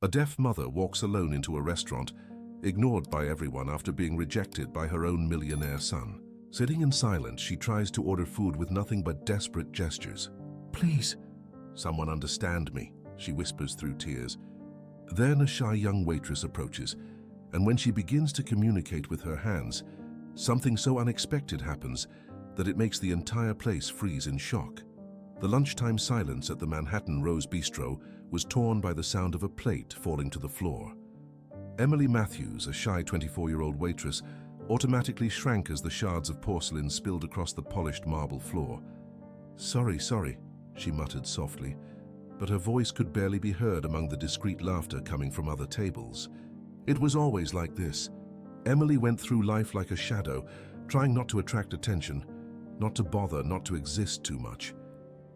A deaf mother walks alone into a restaurant, ignored by everyone after being rejected by her own millionaire son. Sitting in silence, she tries to order food with nothing but desperate gestures. "Please, someone understand me," she whispers through tears. Then a shy young waitress approaches, and when she begins to communicate with her hands, something so unexpected happens that it makes the entire place freeze in shock. The lunchtime silence at the Manhattan Rose Bistro was torn by the sound of a plate falling to the floor. Emily Matthews, a shy 24-year-old waitress, automatically shrank as the shards of porcelain spilled across the polished marble floor. Sorry," she muttered softly, but her voice could barely be heard among the discreet laughter coming from other tables. It was always like this. Emily went through life like a shadow, trying not to attract attention, not to bother, not to exist too much.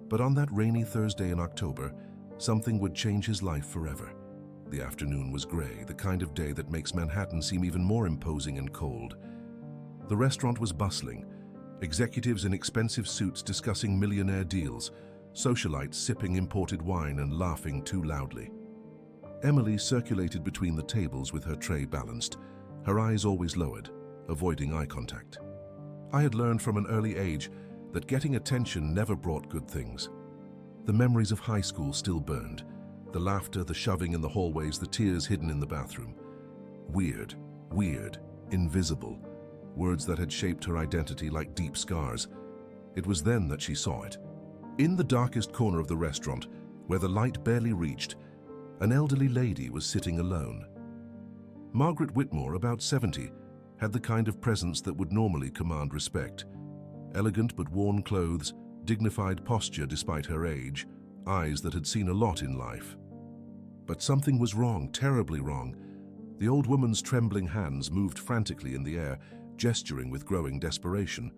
But on that rainy Thursday in October, something would change his life forever. The afternoon was gray, the kind of day that makes Manhattan seem even more imposing and cold. The restaurant was bustling, executives in expensive suits discussing millionaire deals, socialites sipping imported wine and laughing too loudly. Emily circulated between the tables with her tray balanced, her eyes always lowered, avoiding eye contact. I had learned from an early age that getting attention never brought good things. The memories of high school still burned, the laughter, the shoving in the hallways, the tears hidden in the bathroom. Weird, invisible, words that had shaped her identity like deep scars. It was then that she saw it. In the darkest corner of the restaurant, where the light barely reached, an elderly lady was sitting alone. Margaret Whitmore, about 70, had the kind of presence that would normally command respect. Elegant but worn clothes, dignified posture despite her age, eyes that had seen a lot in life. But something was wrong, terribly wrong. The old woman's trembling hands moved frantically in the air, gesturing with growing desperation.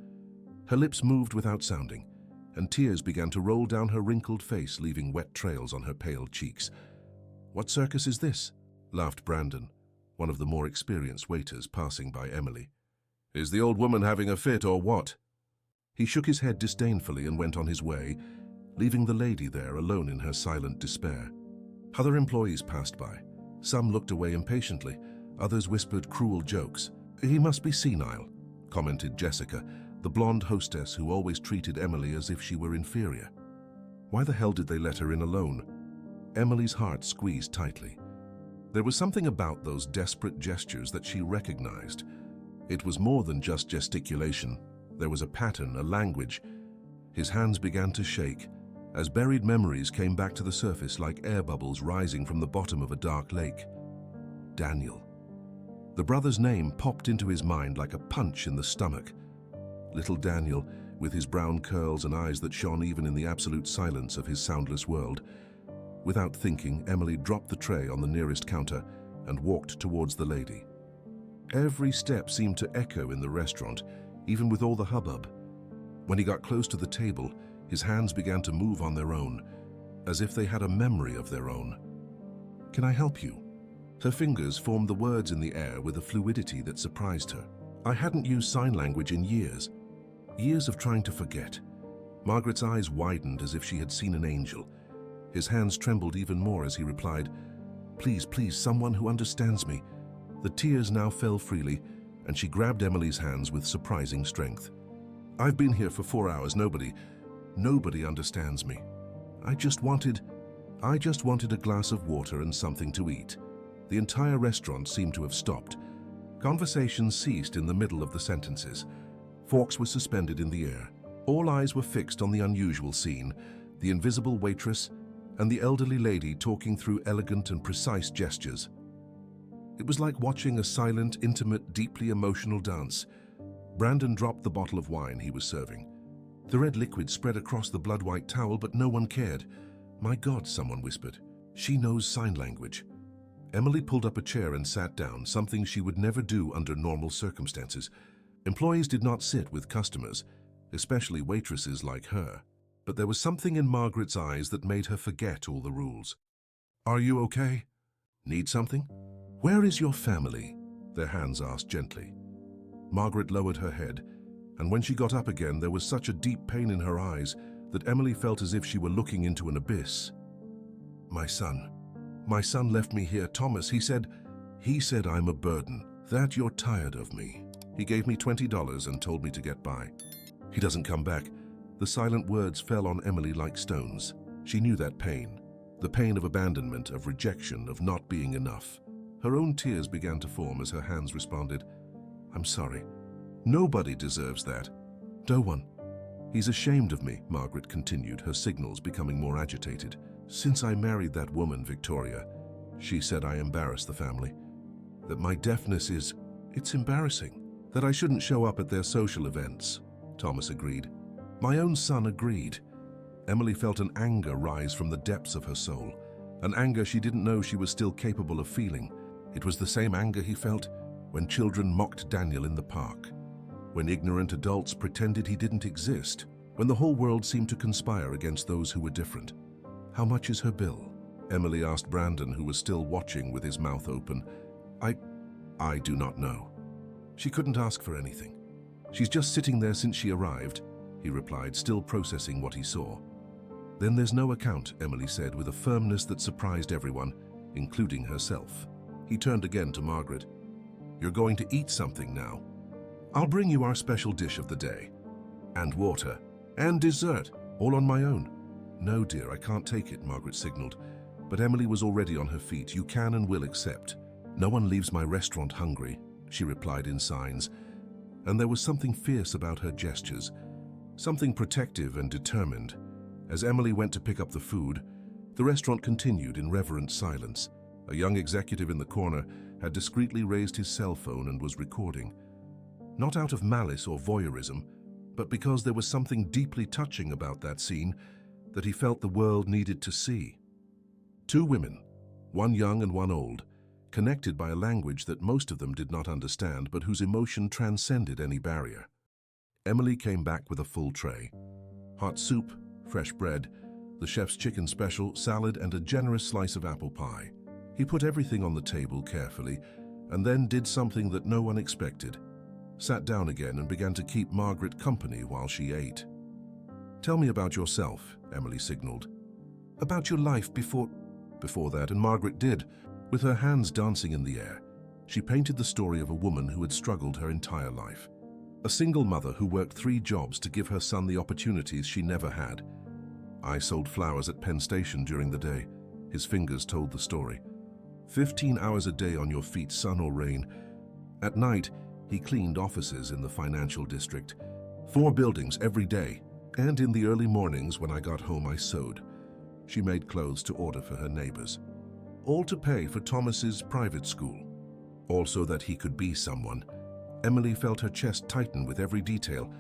Her lips moved without sounding, and tears began to roll down her wrinkled face, leaving wet trails on her pale cheeks. "What circus is this?" laughed Brandon, one of the more experienced waiters passing by Emily. "Is the old woman having a fit or what?" He shook his head disdainfully and went on his way, leaving the lady there alone in her silent despair. Other employees passed by. Some looked away impatiently, others whispered cruel jokes. "He must be senile," commented Jessica, the blonde hostess who always treated Emily as if she were inferior. Why the hell did they let her in alone? Emily's heart squeezed tightly. There was something about those desperate gestures that she recognized. It was more than just gesticulation. There was a pattern, a language. His hands began to shake, as buried memories came back to the surface like air bubbles rising from the bottom of a dark lake. Daniel. The brother's name popped into his mind like a punch in the stomach. Little Daniel, with his brown curls and eyes that shone even in the absolute silence of his soundless world. Without thinking, Emily dropped the tray on the nearest counter and walked towards the lady. Every step seemed to echo in the restaurant, even with all the hubbub. When he got close to the table, his hands began to move on their own, as if they had a memory of their own. "Can I help you?" Her fingers formed the words in the air with a fluidity that surprised her. I hadn't used sign language in years. Years of trying to forget. Margaret's eyes widened as if she had seen an angel. His hands trembled even more as he replied, "Please, please, someone who understands me." The tears now fell freely, and she grabbed Emily's hands with surprising strength. "I've been here for 4 hours. Nobody understands me. I just wanted a glass of water and something to eat." The entire restaurant seemed to have stopped. Conversations ceased in the middle of the sentences. Forks were suspended in the air. All eyes were fixed on the unusual scene, the invisible waitress and the elderly lady talking through elegant and precise gestures. It was like watching a silent, intimate, deeply emotional dance. Brandon dropped the bottle of wine he was serving. The red liquid spread across the blood-white towel, but no one cared. "My God," someone whispered. "She knows sign language." Emily pulled up a chair and sat down, something she would never do under normal circumstances. Employees did not sit with customers, especially waitresses like her. But there was something in Margaret's eyes that made her forget all the rules. "Are you okay? Need something?" "Where is your family?" their hands asked gently. Margaret lowered her head, and when she got up again, there was such a deep pain in her eyes that Emily felt as if she were looking into an abyss. "My son." My son left me here, Thomas. He said I'm a burden, that you're tired of me. He gave me $20 and told me to get by. He doesn't come back. The silent words fell on Emily like stones. She knew that pain. The pain of abandonment, of rejection, of not being enough. Her own tears began to form as her hands responded. I'm sorry. Nobody deserves that. No one. He's ashamed of me, Margaret continued, her signals becoming more agitated. Since I married that woman, Victoria, she said I embarrassed the family. That my deafness it's embarrassing. That I shouldn't show up at their social events. Thomas agreed. My own son agreed. Emily felt an anger rise from the depths of her soul, an anger she didn't know she was still capable of feeling. It was the same anger he felt when children mocked Daniel in the park, when ignorant adults pretended he didn't exist, when the whole world seemed to conspire against those who were different. How much is her bill? Emily asked Brandon, who was still watching with his mouth open. I do not know. She couldn't ask for anything. She's just sitting there since she arrived, he replied, still processing what he saw. Then there's no account, Emily said with a firmness that surprised everyone, including herself. He turned again to Margaret. You're going to eat something now. I'll bring you our special dish of the day. And water. And dessert, all on my own. No, dear, I can't take it, Margaret signaled. But Emily was already on her feet. You can and will accept. No one leaves my restaurant hungry, she replied in signs. And there was something fierce about her gestures, something protective and determined. As Emily went to pick up the food, the restaurant continued in reverent silence. A young executive in the corner had discreetly raised his cell phone and was recording. Not out of malice or voyeurism, but because there was something deeply touching about that scene that he felt the world needed to see. Two women, one young and one old, connected by a language that most of them did not understand but whose emotion transcended any barrier. Emily came back with a full tray. Hot soup, fresh bread, the chef's chicken special, salad, and a generous slice of apple pie. He put everything on the table carefully and then did something that no one expected. Sat down again and began to keep Margaret company while she ate. Tell me about yourself, Emily signaled. About your life before that, and Margaret did, with her hands dancing in the air. She painted the story of a woman who had struggled her entire life. A single mother who worked 3 jobs to give her son the opportunities she never had. I sold flowers at Penn Station during the day. His fingers told the story. 15 hours a day on your feet, sun or rain. At night, he cleaned offices in the financial district. 4 buildings every day. And in the early mornings when I got home, I sewed. She made clothes to order for her neighbors. All to pay for Thomas's private school. All so that he could be someone. Emily felt her chest tighten with every detail.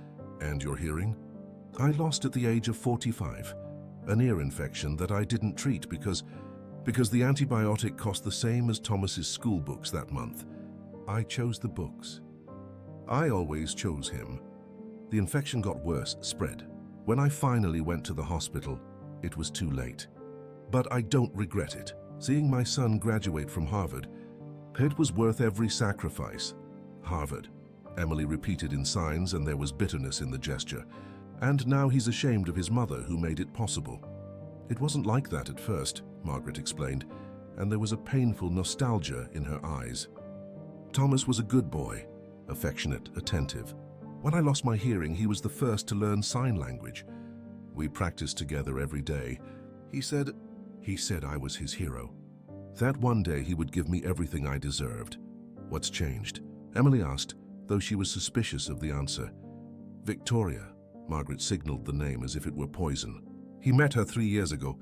And your hearing? I lost at the age of 45. An ear infection that I didn't treat because the antibiotic cost the same as Thomas's school books that month. I chose the books. I always chose him. The infection got worse, spread. When I finally went to the hospital, it was too late. But I don't regret it. Seeing my son graduate from Harvard, it was worth every sacrifice. Harvard, Emily repeated in signs, and there was bitterness in the gesture. And now he's ashamed of his mother who made it possible. It wasn't like that at first, Margaret explained, and there was a painful nostalgia in her eyes. Thomas was a good boy, affectionate, attentive. When I lost my hearing, he was the first to learn sign language. We practiced together every day. He said I was his hero. That one day he would give me everything I deserved. What's changed? Emily asked, though she was suspicious of the answer. Victoria, Margaret signaled the name as if it were poison. He met her 3 years ago.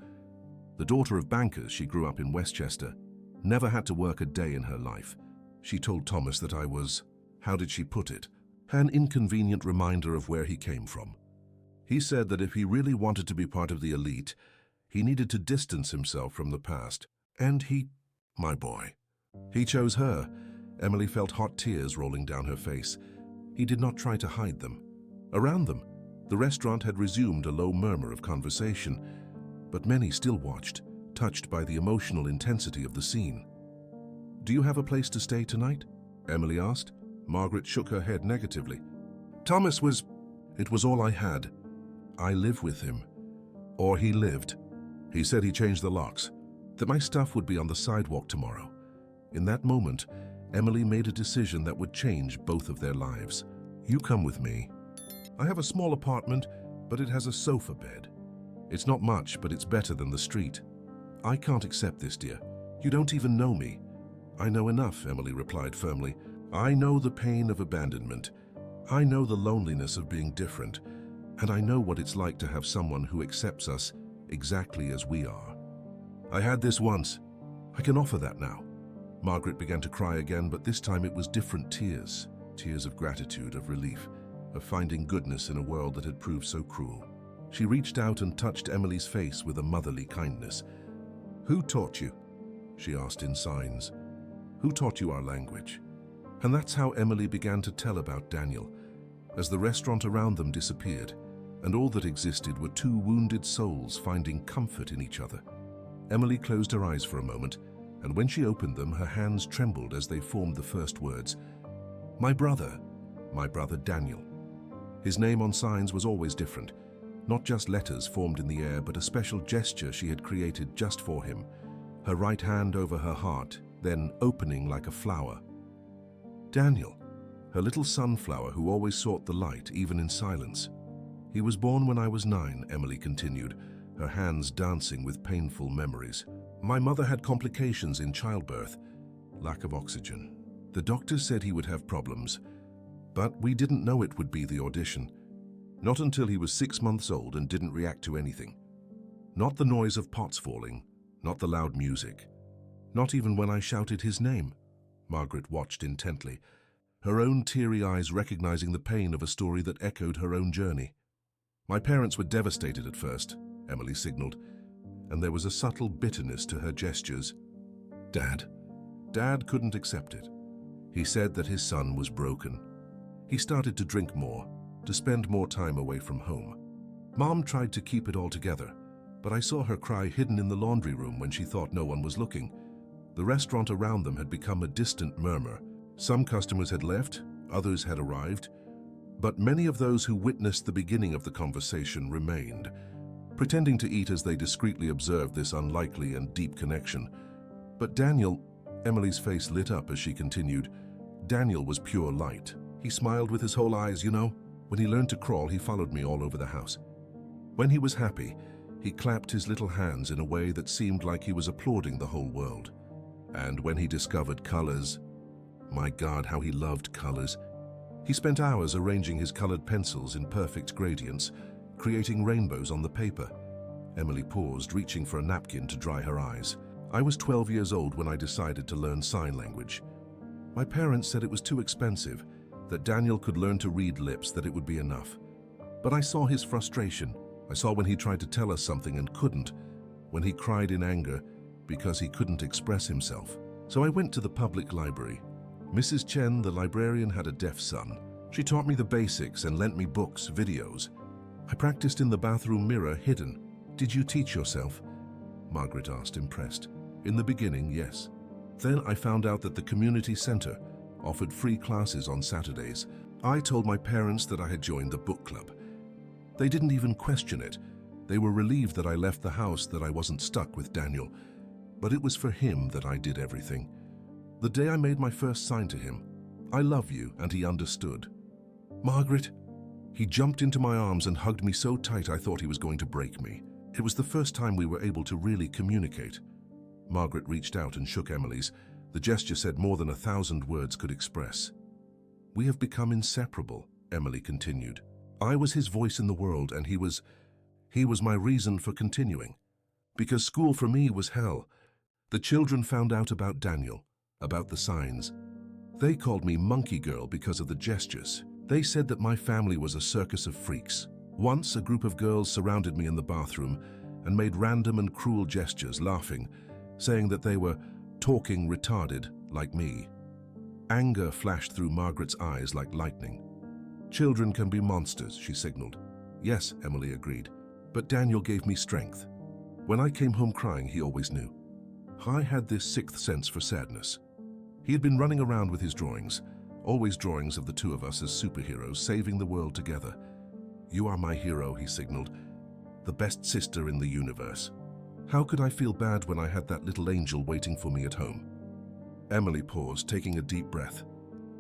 The daughter of bankers, she grew up in Westchester. Never had to work a day in her life. She told Thomas that I was, how did she put it, an inconvenient reminder of where he came from. He said that if he really wanted to be part of the elite, he needed to distance himself from the past. And my boy. He chose her. Emily felt hot tears rolling down her face. He did not try to hide them. Around them, the restaurant had resumed a low murmur of conversation, but many still watched, touched by the emotional intensity of the scene. Do you have a place to stay tonight? Emily asked. Margaret shook her head negatively. It was all I had. I live with him. Or he lived. He said he changed the locks. that my stuff would be on the sidewalk tomorrow. In that moment, Emily made a decision that would change both of their lives. You come with me. I have a small apartment, but it has a sofa bed. It's not much, but it's better than the street. I can't accept this, dear. You don't even know me. I know enough, Emily replied firmly. I know the pain of abandonment. I know the loneliness of being different, and I know what it's like to have someone who accepts us exactly as we are. I had this once. I can offer that now. Margaret began to cry again, but this time it was different tears. Tears of gratitude, of relief, of finding goodness in a world that had proved so cruel. She reached out and touched Emily's face with a motherly kindness. Who taught you? She asked in signs. Who taught you our language? And that's how Emily began to tell about Daniel, as the restaurant around them disappeared, and all that existed were two wounded souls finding comfort in each other. Emily closed her eyes for a moment, and when she opened them, her hands trembled as they formed the first words. My brother Daniel. His name on signs was always different, not just letters formed in the air, but a special gesture she had created just for him, her right hand over her heart, then opening like a flower. Daniel, her little sunflower who always sought the light, even in silence. He was born when I was 9, Emily continued, her hands dancing with painful memories. My mother had complications in childbirth, lack of oxygen. The doctors said he would have problems, but we didn't know it would be the audition. Not until he was 6 months old and didn't react to anything. Not the noise of pots falling, not the loud music, not even when I shouted his name. Margaret watched intently, her own teary eyes recognizing the pain of a story that echoed her own journey. My parents were devastated at first, Emily signaled, and there was a subtle bitterness to her gestures. Dad couldn't accept it. He said that his son was broken. He started to drink more, to spend more time away from home. Mom tried to keep it all together, but I saw her cry hidden in the laundry room when she thought no one was looking. The restaurant around them had become a distant murmur. Some customers had left, others had arrived, but many of those who witnessed the beginning of the conversation remained, pretending to eat as they discreetly observed this unlikely and deep connection. But Daniel, Emily's face lit up as she continued, Daniel was pure light. He smiled with his whole eyes, you know. When he learned to crawl, he followed me all over the house. When he was happy, he clapped his little hands in a way that seemed like he was applauding the whole world. And when he discovered colors, my God, how he loved colors. He spent hours arranging his colored pencils in perfect gradients, creating rainbows on the paper. Emily paused, reaching for a napkin to dry her eyes. I was 12 years old when I decided to learn sign language. My parents said it was too expensive, that Daniel could learn to read lips, that it would be enough. But I saw his frustration. I saw when he tried to tell us something and couldn't, when he cried in anger because he couldn't express himself. So I went to the public library. Mrs. Chen, the librarian, had a deaf son. She taught me the basics and lent me books, videos. I practiced in the bathroom mirror, hidden. Did you teach yourself? Margaret asked, impressed. In the beginning, yes. Then I found out that the community center offered free classes on Saturdays. I told my parents that I had joined the book club. They didn't even question it. They were relieved that I left the house, that I wasn't stuck with Daniel. But it was for him that I did everything. The day I made my first sign to him, I love you, and he understood. Margaret, he jumped into my arms and hugged me so tight I thought he was going to break me. It was the first time we were able to really communicate. Margaret reached out and shook Emily's. The gesture said more than 1,000 words could express. We have become inseparable, Emily continued. I was his voice in the world, and he was my reason for continuing. Because school for me was hell. The children found out about Daniel, about the signs. They called me Monkey Girl because of the gestures. They said that my family was a circus of freaks. Once, a group of girls surrounded me in the bathroom and made random and cruel gestures, laughing, saying that they were talking retarded like me. Anger flashed through Margaret's eyes like lightning. Children can be monsters, she signaled. Yes, Emily agreed. But Daniel gave me strength. When I came home crying, he always knew. I had this sixth sense for sadness. He had been running around with his drawings, always drawings of the two of us as superheroes, saving the world together. You are my hero, he signaled. The best sister in the universe. How could I feel bad when I had that little angel waiting for me at home? Emily paused, taking a deep breath.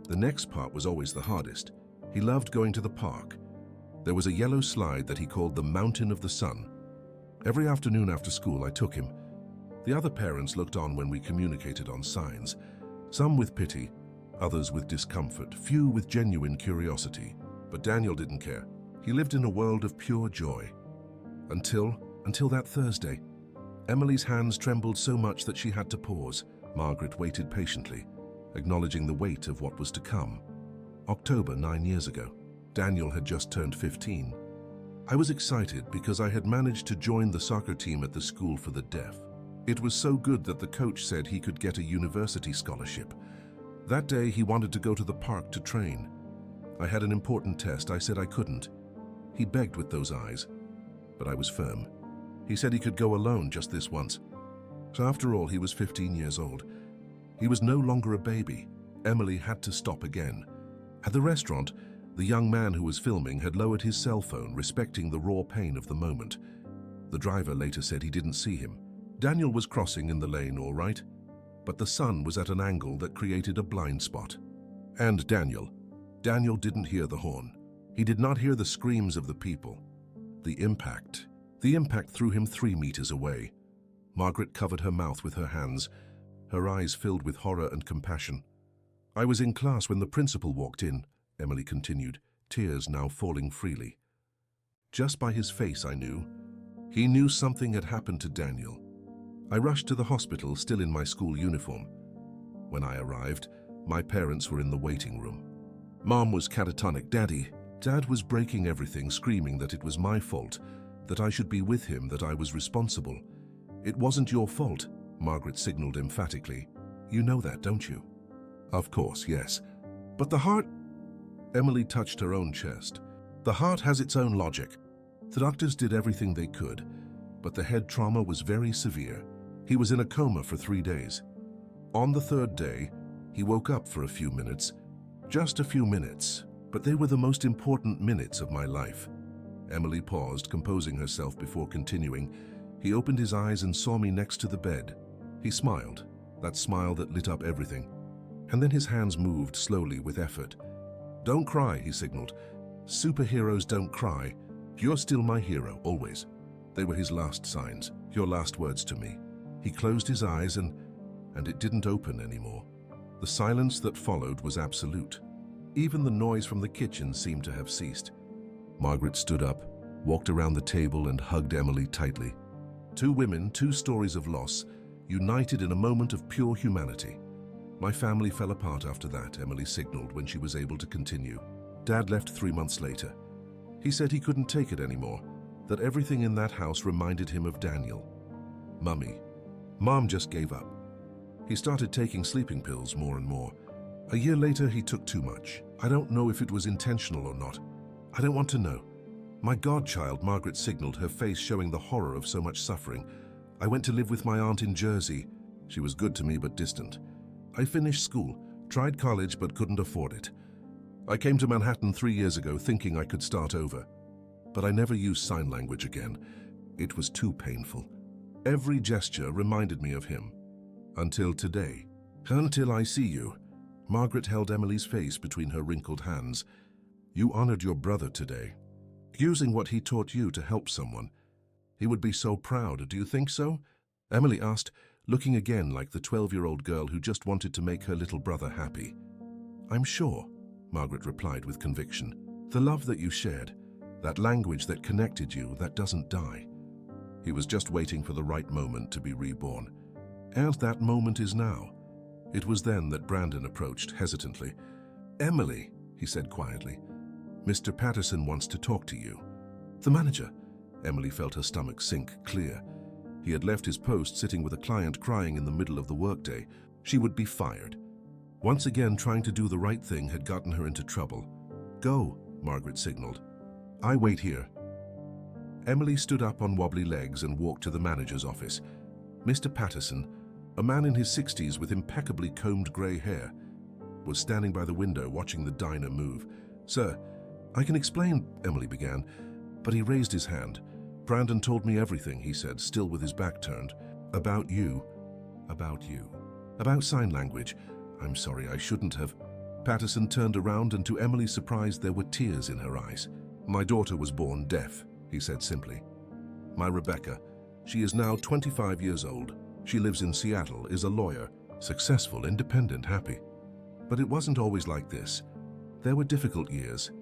The next part was always the hardest. He loved going to the park. There was a yellow slide that he called the Mountain of the Sun. Every afternoon after school, I took him. The other parents looked on when we communicated on signs, some with pity, others with discomfort, few with genuine curiosity. But Daniel didn't care. He lived in a world of pure joy. Until that Thursday. Emily's hands trembled so much that she had to pause. Margaret waited patiently, acknowledging the weight of what was to come. October 9 years ago. Daniel had just turned 15. I was excited because I had managed to join the soccer team at the school for the deaf. It was so good that the coach said he could get a university scholarship. That day he wanted to go to the park to train. I had an important test. I said I couldn't. He begged with those eyes, but I was firm. He said he could go alone just this once. So after all, he was 15 years old. He was no longer a baby. Emily had to stop again. At the restaurant, the young man who was filming had lowered his cell phone, respecting the raw pain of the moment. The driver later said he didn't see him. Daniel was crossing in the lane, all right, but the sun was at an angle that created a blind spot. And Daniel didn't hear the horn. He did not hear the screams of the people. The impact threw him 3 meters away. Margaret covered her mouth with her hands, her eyes filled with horror and compassion. I was in class when the principal walked in, Emily continued, tears now falling freely. Just by his face I knew. He knew something had happened to Daniel. I rushed to the hospital, still in my school uniform. When I arrived, my parents were in the waiting room. Mom was catatonic. Dad was breaking everything, screaming that it was my fault, that I should be with him, that I was responsible. It wasn't your fault, Margaret signaled emphatically. You know that, don't you? Of course, yes. But the heart... Emily touched her own chest. The heart has its own logic. The doctors did everything they could, but the head trauma was very severe. He was in a coma for 3 days. On the 3rd day, he woke up for a few minutes. Just a few minutes, but they were the most important minutes of my life. Emily paused, composing herself before continuing. He opened his eyes and saw me next to the bed. He smiled, that smile that lit up everything. And then his hands moved slowly with effort. Don't cry, he signaled. Superheroes don't cry. You're still my hero, always. They were his last signs, your last words to me. He closed his eyes and it didn't open anymore. The silence that followed was absolute. Even the noise from the kitchen seemed to have ceased. Margaret stood up, walked around the table and hugged Emily tightly. 2 women, 2 stories of loss, united in a moment of pure humanity. My family fell apart after that, Emily signaled when she was able to continue. Dad left 3 months later. He said he couldn't take it anymore, that everything in that house reminded him of Daniel. Mom just gave up. He started taking sleeping pills more and more. A year later, he took too much. I don't know if it was intentional or not. I don't want to know. My godchild, Margaret signaled, her face showing the horror of so much suffering. I went to live with my aunt in Jersey. She was good to me but distant. I finished school, tried college but couldn't afford it. I came to Manhattan 3 years ago thinking I could start over. But I never used sign language again. It was too painful. Every gesture reminded me of him. Until today. Until I see you. Margaret held Emily's face between her wrinkled hands. You honored your brother today, using what he taught you to help someone. He would be so proud, do you think so? Emily asked, looking again like the 12-year-old girl who just wanted to make her little brother happy. I'm sure, Margaret replied with conviction. The love that you shared, that language that connected you, that doesn't die. He was just waiting for the right moment to be reborn. And that moment is now. It was then that Brandon approached hesitantly. Emily, he said quietly, Mr. Patterson wants to talk to you. The manager. Emily felt her stomach sink clear. He had left his post sitting with a client crying in the middle of the workday. She would be fired. Once again, trying to do the right thing had gotten her into trouble. Go, Margaret signaled. I wait here. Emily stood up on wobbly legs and walked to the manager's office. Mr. Patterson, a man in his 60s with impeccably combed grey hair, was standing by the window watching the diner move. Sir, I can explain, Emily began, but he raised his hand. Brandon told me everything, he said, still with his back turned. About you. About you. About sign language. I'm sorry, I shouldn't have. Patterson turned around, and to Emily's surprise there were tears in her eyes. My daughter was born deaf, he said simply. My Rebecca. She is now 25 years old. She lives in Seattle, is a lawyer, successful, independent, happy. But it wasn't always like this. There were difficult years.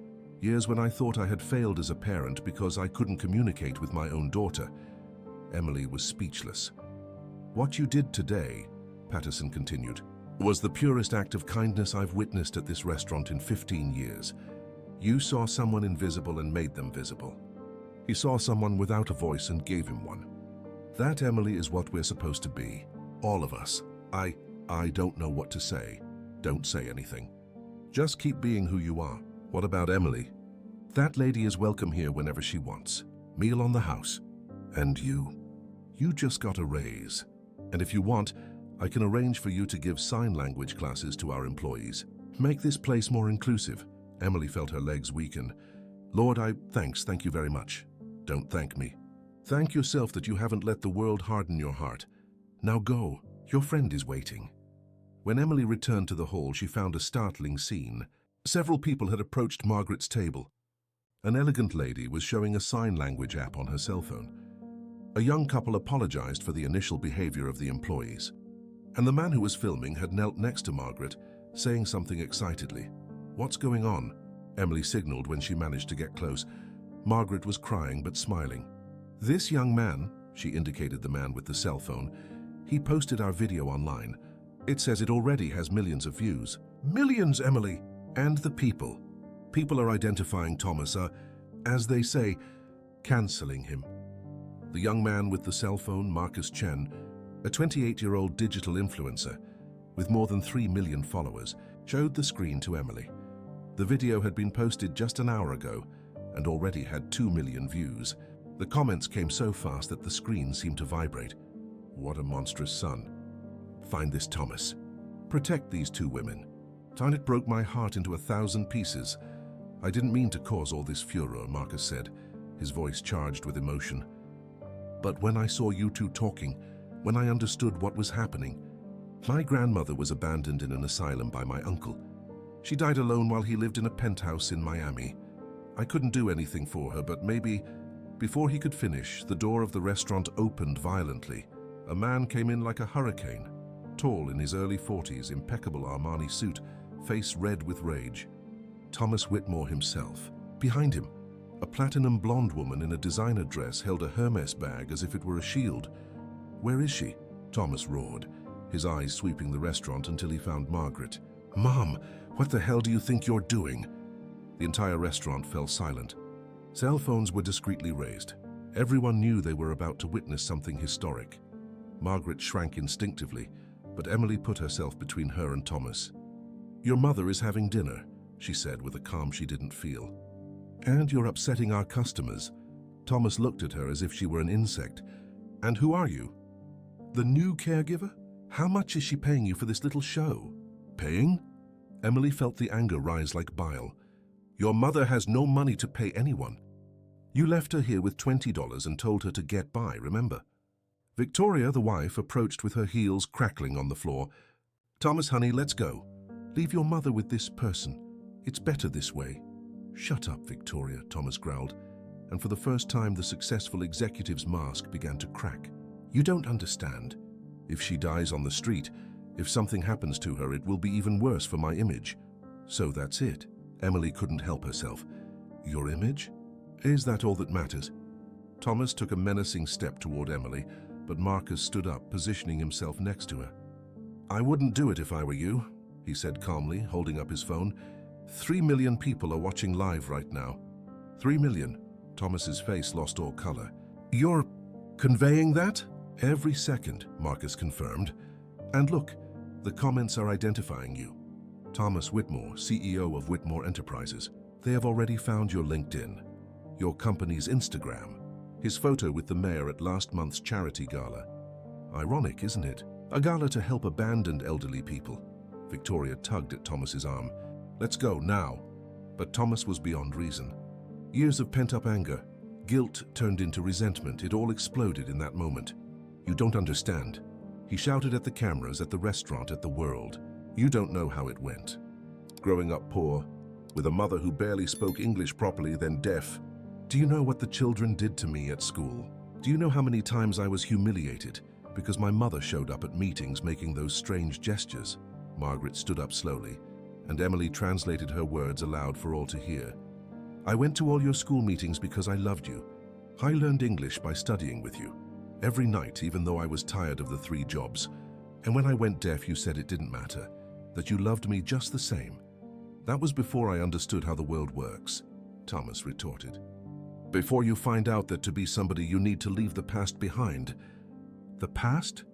Years when I thought I had failed as a parent because I couldn't communicate with my own daughter. Emily was speechless. What you did today, Patterson continued, was the purest act of kindness I've witnessed at this restaurant in 15 years. You saw someone invisible and made them visible. He saw someone without a voice and gave him one. That, Emily, is what we're supposed to be. All of us. I don't know what to say. Don't say anything. Just keep being who you are. What about Emily? That lady is welcome here whenever she wants. Meal on the house. And you just got a raise. And if you want, I can arrange for you to give sign language classes to our employees. Make this place more inclusive. Emily felt her legs weaken. Lord, thank you very much. Don't thank me. Thank yourself that you haven't let the world harden your heart. Now go. Your friend is waiting. When Emily returned to the hall, she found a startling scene. Several people had approached Margaret's table. An elegant lady was showing a sign language app on her cell phone. A young couple apologized for the initial behavior of the employees. And the man who was filming had knelt next to Margaret, saying something excitedly. What's going on? Emily signaled when she managed to get close. Margaret was crying but smiling. This young man, she indicated the man with the cell phone, he posted our video online. It says it already has millions of views. Millions, Emily! And the people. People are identifying Thomas, as they say, canceling him. The young man with the cell phone, Marcus Chen, a 28-year-old digital influencer with more than 3 million followers, showed the screen to Emily. The video had been posted just an hour ago and already had 2 million views. The comments came so fast that the screen seemed to vibrate. What a monstrous son. Find this Thomas. Protect these 2 women. It broke my heart into 1,000 pieces. I didn't mean to cause all this furor, Marcus said, his voice charged with emotion. But when I saw you 2 talking, when I understood what was happening, my grandmother was abandoned in an asylum by my uncle. She died alone while he lived in a penthouse in Miami. I couldn't do anything for her, but maybe, before he could finish, the door of the restaurant opened violently. A man came in like a hurricane, tall in his early 40s, impeccable Armani suit, face red with rage. Thomas Whitmore himself. Behind him, a platinum blonde woman in a designer dress held a Hermes bag as if it were a shield. Where is she? Thomas roared, his eyes sweeping the restaurant until he found Margaret. Mom, what the hell do you think you're doing? The entire restaurant fell silent. Cell phones were discreetly raised. Everyone knew they were about to witness something historic. Margaret shrank instinctively, but Emily put herself between her and Thomas. Your mother is having dinner, she said with a calm she didn't feel. And you're upsetting our customers. Thomas looked at her as if she were an insect. And who are you? The new caregiver? How much is she paying you for this little show? Paying? Emily felt the anger rise like bile. Your mother has no money to pay anyone. You left her here with $20 and told her to get by, remember? Victoria, the wife, approached with her heels crackling on the floor. Thomas, honey, let's go. Leave your mother with this person. It's better this way. Shut up, Victoria, Thomas growled, and for the first time the successful executive's mask began to crack. You don't understand. If she dies on the street, if something happens to her, it will be even worse for my image. So that's it. Emily couldn't help herself. Your image? Is that all that matters? Thomas took a menacing step toward Emily, but Marcus stood up, positioning himself next to her. I wouldn't do it if I were you, he said calmly, holding up his phone. 3 million people are watching live right now. 3 million. Thomas's face lost all color. You're conveying that? Every second, Marcus confirmed. And look, the comments are identifying you. Thomas Whitmore, CEO of Whitmore Enterprises. They have already found your LinkedIn, your company's Instagram, his photo with the mayor at last month's charity gala. Ironic, isn't it? A gala to help abandoned elderly people. Victoria tugged at Thomas's arm. Let's go, now. But Thomas was beyond reason. Years of pent-up anger, Guilt turned into resentment. It all exploded in that moment. You don't understand. He shouted at the cameras, at the restaurant, at the world. You don't know how it went. Growing up poor, with a mother who barely spoke English properly, then deaf. Do you know what the children did to me at school? Do you know how many times I was humiliated because my mother showed up at meetings making those strange gestures? Margaret stood up slowly, and Emily translated her words aloud for all to hear. I went to all your school meetings because I loved you. I learned English by studying with you. Every night, even though I was tired of the 3 jobs. And when I went deaf, you said it didn't matter, that you loved me just the same. That was before I understood how the world works, Thomas retorted. Before you find out that to be somebody you need to leave the past behind. The past?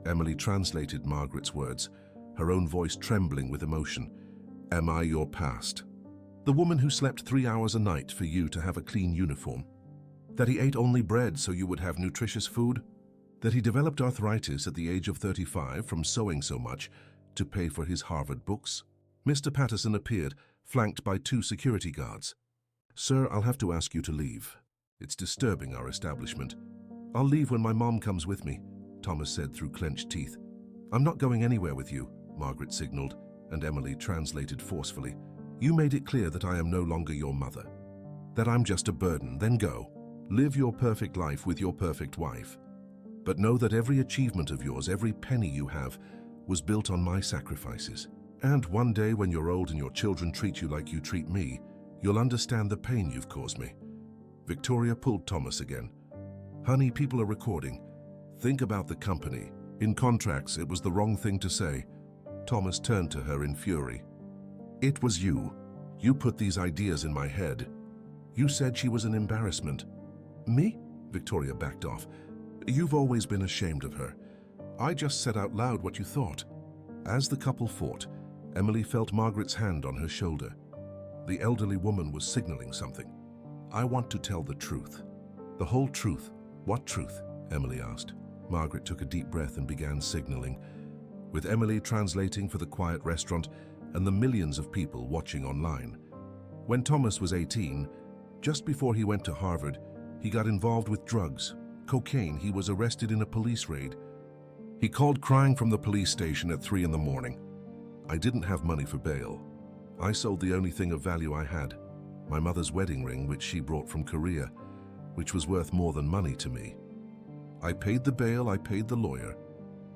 Emily translated Margaret's words, her own voice trembling with emotion. Am I your past? The woman who slept 3 hours a night for you to have a clean uniform? That he ate only bread so you would have nutritious food? That he developed arthritis at the age of 35 from sewing so much to pay for his Harvard books? Mr. Patterson appeared, flanked by 2 security guards. Sir, I'll have to ask you to leave. It's disturbing our establishment. I'll leave when my mom comes with me, Thomas said through clenched teeth. I'm not going anywhere with you, Margaret signaled, and Emily translated forcefully. You made it clear that I am no longer your mother. That I'm just a burden, then go. Live your perfect life with your perfect wife. But know that every achievement of yours, every penny you have, was built on my sacrifices. And one day when you're old and your children treat you like you treat me, you'll understand the pain you've caused me. Victoria pulled Thomas again. Honey, people are recording. Think about the company. In contracts, it was the wrong thing to say. Thomas turned to her in fury. It was you. You put these ideas in my head. You said she was an embarrassment. Me? Victoria backed off. You've always been ashamed of her. I just said out loud what you thought. As the couple fought, Emily felt Margaret's hand on her shoulder. The elderly woman was signaling something. I want to tell the truth. The whole truth. What truth? Emily asked. Margaret took a deep breath and began signaling, with Emily translating for the quiet restaurant and the millions of people watching online. When Thomas was 18, just before he went to Harvard, he got involved with drugs, cocaine. He was arrested in a police raid. He called crying from the police station at 3 in the morning. I didn't have money for bail. I sold the only thing of value I had, my mother's wedding ring, which she brought from Korea, which was worth more than money to me. I paid the bail, I paid the lawyer.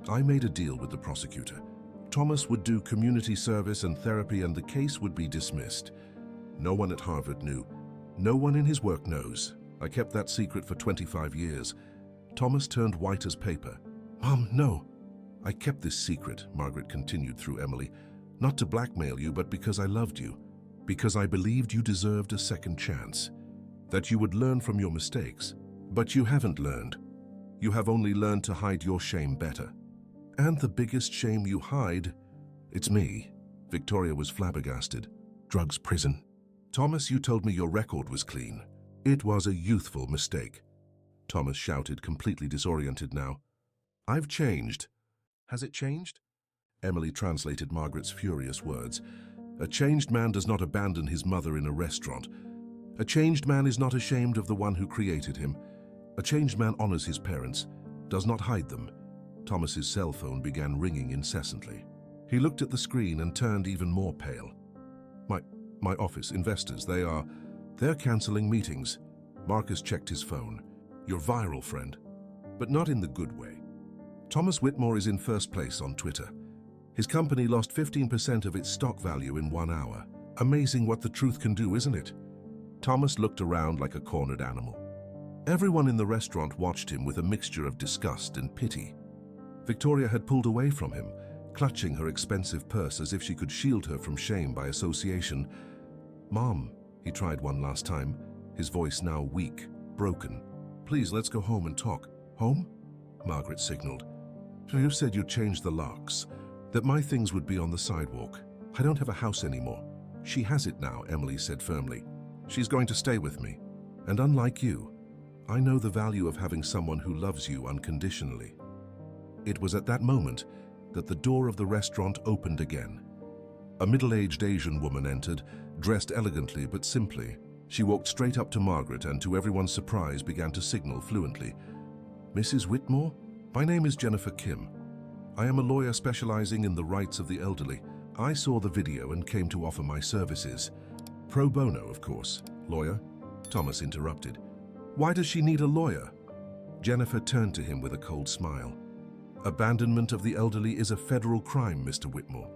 I made a deal with the prosecutor. Thomas would do community service and therapy and the case would be dismissed. No one at Harvard knew. No one in his work knows. I kept that secret for 25 years. Thomas turned white as paper. Mom, no. I kept this secret, Margaret continued through Emily, not to blackmail you, but because I loved you. Because I believed you deserved a second chance. That you would learn from your mistakes. But you haven't learned. You have only learned to hide your shame better. And the biggest shame you hide, it's me. Victoria was flabbergasted. Drugs, prison. Thomas, you told me your record was clean. It was a youthful mistake. Thomas shouted, completely disoriented now. I've changed. Has it changed? Emily translated Margaret's furious words. A changed man does not abandon his mother in a restaurant. A changed man is not ashamed of the one who created him. A changed man honors his parents, does not hide them. Thomas's cell phone began ringing incessantly. He looked at the screen and turned even more pale. My office, investors, they're canceling meetings. Marcus checked his phone. You're viral, friend. But not in the good way. Thomas Whitmore is in first place on Twitter. His company lost 15% of its stock value in 1 hour. Amazing what the truth can do, isn't it? Thomas looked around like a cornered animal. Everyone in the restaurant watched him with a mixture of disgust and pity. Victoria had pulled away from him, clutching her expensive purse as if she could shield her from shame by association. Mom, he tried one last time, his voice now weak, broken. Please, let's go home and talk. Home? Margaret signaled. You said you'd change the locks, that my things would be on the sidewalk. I don't have a house anymore. She has it now, Emily said firmly. She's going to stay with me. And unlike you, I know the value of having someone who loves you unconditionally. It was at that moment that the door of the restaurant opened again. A middle-aged Asian woman entered, dressed elegantly but simply. She walked straight up to Margaret and, to everyone's surprise, began to signal fluently. "Mrs. Whitmore, my name is Jennifer Kim. I am a lawyer specializing in the rights of the elderly. I saw the video and came to offer my services." "Pro bono, of course, lawyer," Thomas interrupted. "Why does she need a lawyer?" Jennifer turned to him with a cold smile. "Abandonment of the elderly is a federal crime, Mr. Whitmore,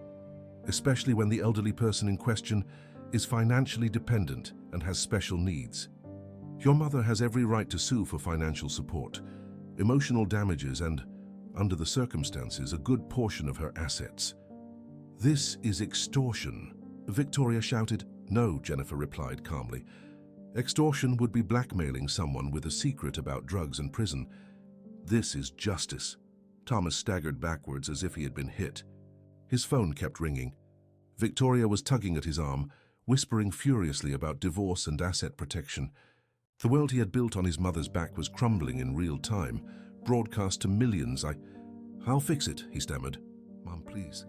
especially when the elderly person in question is financially dependent and has special needs. Your mother has every right to sue for financial support, emotional damages, and, under the circumstances, a good portion of her assets." "This is extortion," Victoria shouted. "No," Jennifer replied calmly. "Extortion would be blackmailing someone with a secret about drugs and prison. This is justice." Thomas staggered backwards as if he had been hit. His phone kept ringing. Victoria was tugging at his arm, whispering furiously about divorce and asset protection. The world he had built on his mother's back was crumbling in real time, broadcast to millions. "I'll fix it," he stammered. "Mom, please,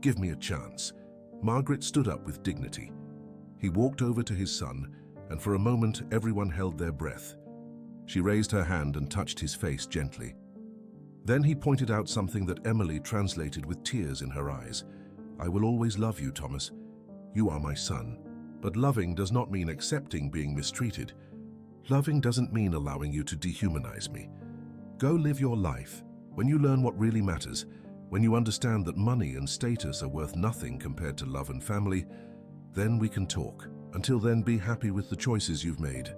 give me a chance." Margaret stood up with dignity. He walked over to his son, and for a moment everyone held their breath. She raised her hand and touched his face gently. Then he pointed out something that Emily translated with tears in her eyes. "I will always love you, Thomas. You are my son. But loving does not mean accepting being mistreated. Loving doesn't mean allowing you to dehumanize me. Go live your life. When you learn what really matters, when you understand that money and status are worth nothing compared to love and family, then we can talk. Until then, be happy with the choices you've made."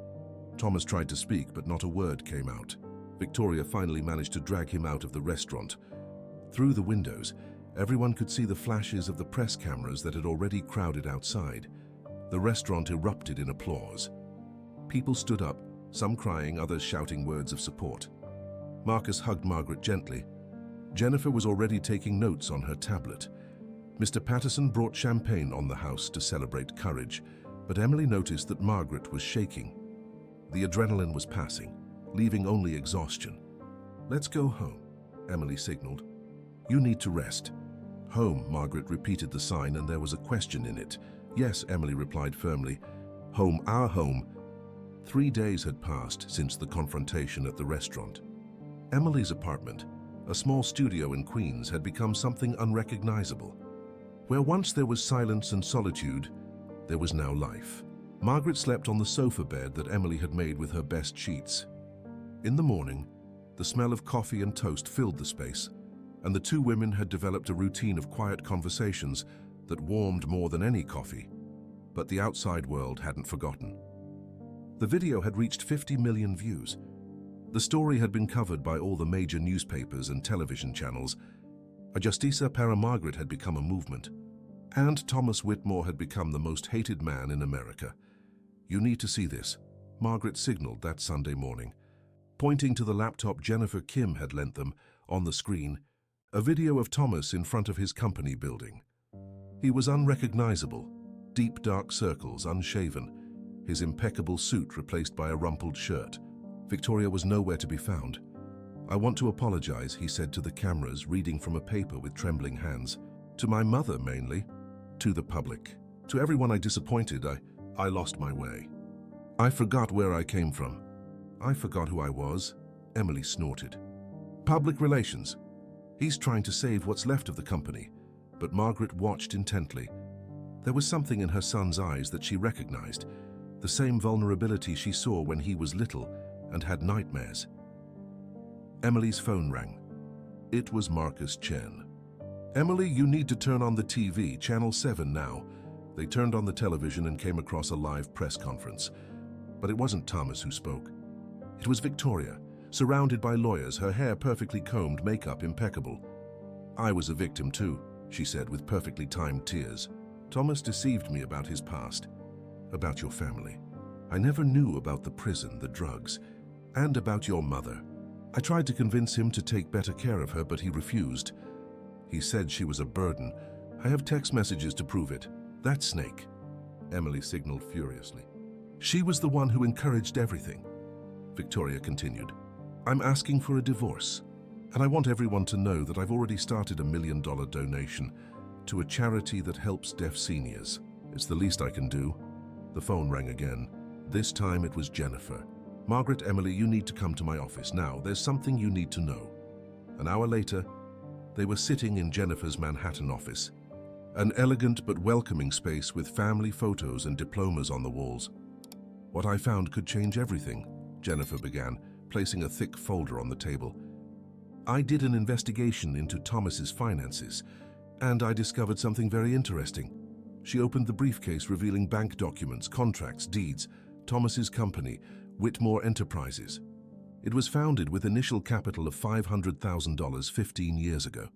Thomas tried to speak, but not a word came out. Victoria finally managed to drag him out of the restaurant. Through the windows, everyone could see the flashes of the press cameras that had already crowded outside. The restaurant erupted in applause. People stood up, some crying, others shouting words of support. Marcus hugged Margaret gently. Jennifer was already taking notes on her tablet. Mr. Patterson brought champagne on the house to celebrate courage, but Emily noticed that Margaret was shaking. The adrenaline was passing, leaving only exhaustion. "Let's go home," Emily signaled. "You need to rest." "Home," Margaret repeated the sign, and there was a question in it. "Yes," Emily replied firmly. "Home, our home." 3 days had passed since the confrontation at the restaurant. Emily's apartment, a small studio in Queens, had become something unrecognizable. Where once there was silence and solitude, there was now life. Margaret slept on the sofa bed that Emily had made with her best sheets. In the morning, the smell of coffee and toast filled the space, and the two women had developed a routine of quiet conversations that warmed more than any coffee. But the outside world hadn't forgotten. The video had reached 50 million views. The story had been covered by all the major newspapers and television channels. A Justicia para Margaret had become a movement, and Thomas Whitmore had become the most hated man in America. "You need to see this," Margaret signaled that Sunday morning. Pointing to the laptop Jennifer Kim had lent them, on the screen, a video of Thomas in front of his company building. He was unrecognizable, deep dark circles, unshaven, his impeccable suit replaced by a rumpled shirt. Victoria was nowhere to be found. "I want to apologize," he said to the cameras, reading from a paper with trembling hands. "To my mother, mainly. To the public. To everyone I disappointed. I lost my way. I forgot where I came from. I forgot who I was," Emily snorted. "Public relations. He's trying to save what's left of the company." But Margaret watched intently. There was something in her son's eyes that she recognized, the same vulnerability she saw when he was little and had nightmares. Emily's phone rang. It was Marcus Chen. "Emily, you need to turn on the TV, Channel 7 now." They turned on the television and came across a live press conference. But it wasn't Thomas who spoke. It was Victoria, surrounded by lawyers, her hair perfectly combed, makeup impeccable. "I was a victim too," she said with perfectly timed tears. "Thomas deceived me about his past, about your family. I never knew about the prison, the drugs, and about your mother. I tried to convince him to take better care of her, but he refused. He said she was a burden. I have text messages to prove it. That snake," Emily signaled furiously. "She was the one who encouraged everything." Victoria continued. "I'm asking for a divorce, and I want everyone to know that I've already started a $1 million donation to a charity that helps deaf seniors. It's the least I can do." The phone rang again. This time it was Jennifer. "Margaret, Emily, you need to come to my office now. There's something you need to know." An hour later, they were sitting in Jennifer's Manhattan office, an elegant but welcoming space with family photos and diplomas on the walls. "What I found could change everything," Jennifer began, placing a thick folder on the table. "I did an investigation into Thomas's finances, and I discovered something very interesting." She opened the briefcase, revealing bank documents, contracts, deeds, Thomas's company, Whitmore Enterprises. It was founded with initial capital of $500,000 15 years ago.